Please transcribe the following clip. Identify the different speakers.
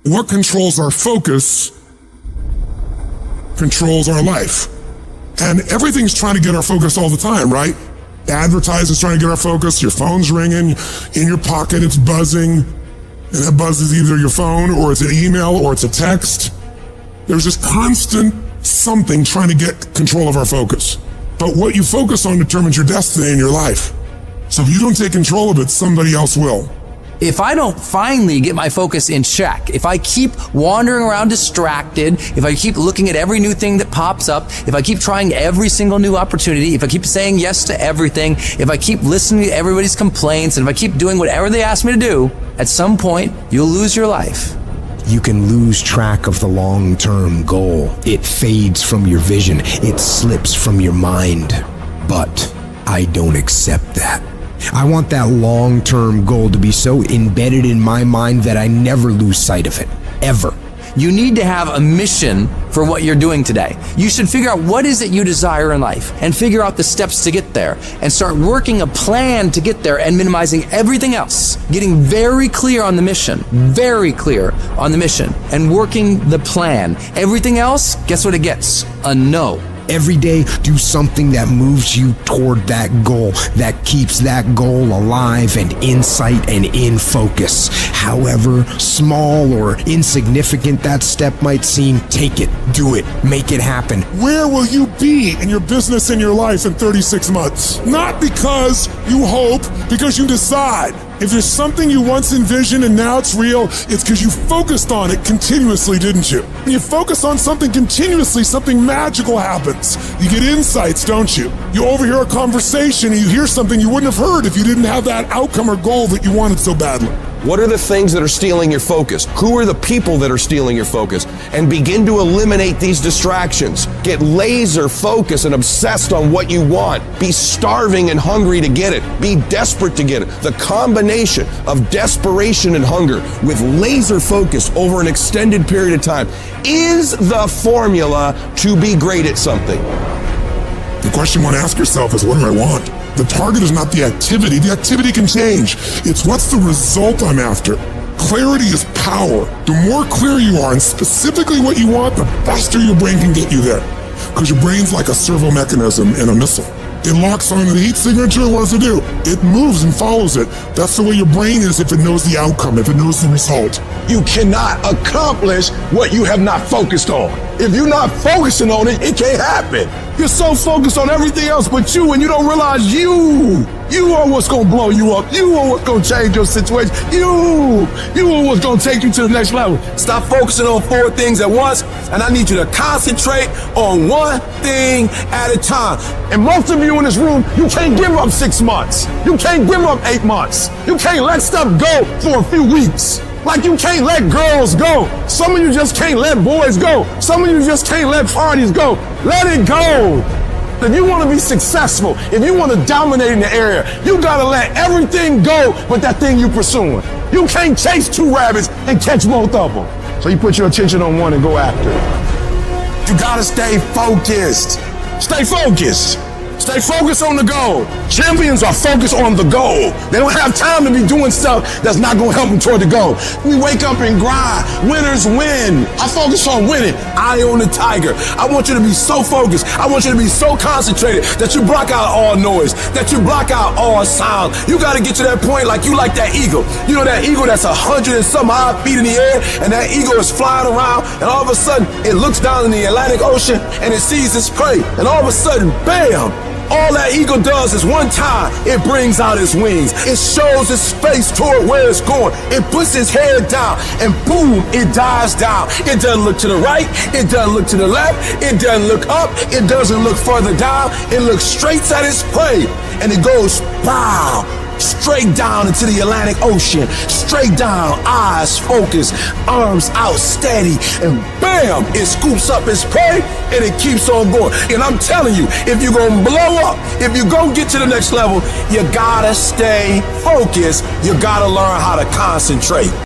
Speaker 1: What controls our focus controls our life. And everything's trying to get our focus all the time, right? Advertisers trying to get our focus, your phone's ringing, in your pocket it's buzzing, and that buzz is either your phone or it's an email or it's a text. There's just constant something trying to get control of our focus. But what you focus on determines your destiny in your life. So if you don't take control of it, somebody else will.
Speaker 2: If I don't finally get my focus in check, if I keep wandering around distracted, if I keep looking at every new thing that pops up, if I keep trying every single new opportunity, if I keep saying yes to everything, if I keep listening to everybody's complaints, and if I keep doing whatever they ask me to do, at some point, you'll lose your life.
Speaker 3: You can lose track of the long-term goal. It fades from your vision. It slips from your mind. But I don't accept that. I want that long-term goal to be so embedded in my mind that I never lose sight of it, ever.
Speaker 2: You need to have a mission for what you're doing today. You should figure out what is it you desire in life and figure out the steps to get there and start working a plan to get there and minimizing everything else. Getting very clear on the mission, and working the plan. Everything else, guess what it gets? A no.
Speaker 3: Every day, do something that moves you toward that goal, that keeps that goal alive and in sight and in focus. However small or insignificant that step might seem, take it, do it, make it happen.
Speaker 1: Where will you be in your business and your life in 36 months? Not because you hope, because you decide. If there's something you once envisioned and now it's real, it's because you focused on it continuously, didn't you? When you focus on something continuously, something magical happens. You get insights, don't you? You overhear a conversation and you hear something you wouldn't have heard if you didn't have that outcome or goal that you wanted so badly.
Speaker 4: What are the things that are stealing your focus? Who are the people that are stealing your focus? And begin to eliminate these distractions. Get laser focused and obsessed on what you want. Be starving and hungry to get it. Be desperate to get it. The combination of desperation and hunger with laser focus over an extended period of time is the formula to be great at something.
Speaker 1: The question you want to ask yourself is, what do I want? The target is not the activity. The activity can change. It's what's the result I'm after. Clarity is power. The more clear you are and specifically what you want, the faster your brain can get you there. Because your brain's like a servo mechanism in a missile. It locks on the heat signature, what does it do? It moves and follows it. That's the way your brain is if it knows the outcome, if it knows the result.
Speaker 5: You cannot accomplish what you have not focused on. If you're not focusing on it, it can't happen. You're so focused on everything else but you, and you don't realize you are what's gonna blow you up. You are what's gonna change your situation. You are what's gonna take you to the next level. Stop focusing on 4 things at once, and I need you to concentrate on one thing at a time. And most of you in this room, you can't give up 6 months. You can't give up 8 months. You can't let stuff go for a few weeks. Like you can't let girls go. Some of you just can't let boys go. Some of you just can't let parties go. Let it go. If you want to be successful, if you want to dominate in the area, you got to let everything go but that thing you're pursuing. You can't chase 2 rabbits and catch both of them. So you put your attention on one and go after it. You got to stay focused. Stay focused. Stay focused on the goal. Champions are focused on the goal. They don't have time to be doing stuff that's not going to help them toward the goal. We wake up and grind. Winners win. I focus on winning. Eye on the tiger. I want you to be so focused. I want you to be so concentrated that you block out all noise, that you block out all sound. You got to get to that point like you like that eagle. You know that eagle that's 100 and some odd feet in the air, and that eagle is flying around, and all of a sudden it looks down in the Atlantic Ocean and it sees its prey, and all of a sudden, bam! All that eagle does is one time, it brings out its wings. It shows its face toward where it's going. It puts its head down and boom, it dives down. It doesn't look to the right. It doesn't look to the left. It doesn't look up. It doesn't look further down. It looks straight at its prey and it goes pow, straight down into the Atlantic Ocean, straight down, eyes focused, arms out steady, and bam, it scoops up its prey and it keeps on going. And I'm telling you, if you're gonna blow up, if you're gonna get to the next level, you gotta stay focused. You gotta learn how to concentrate.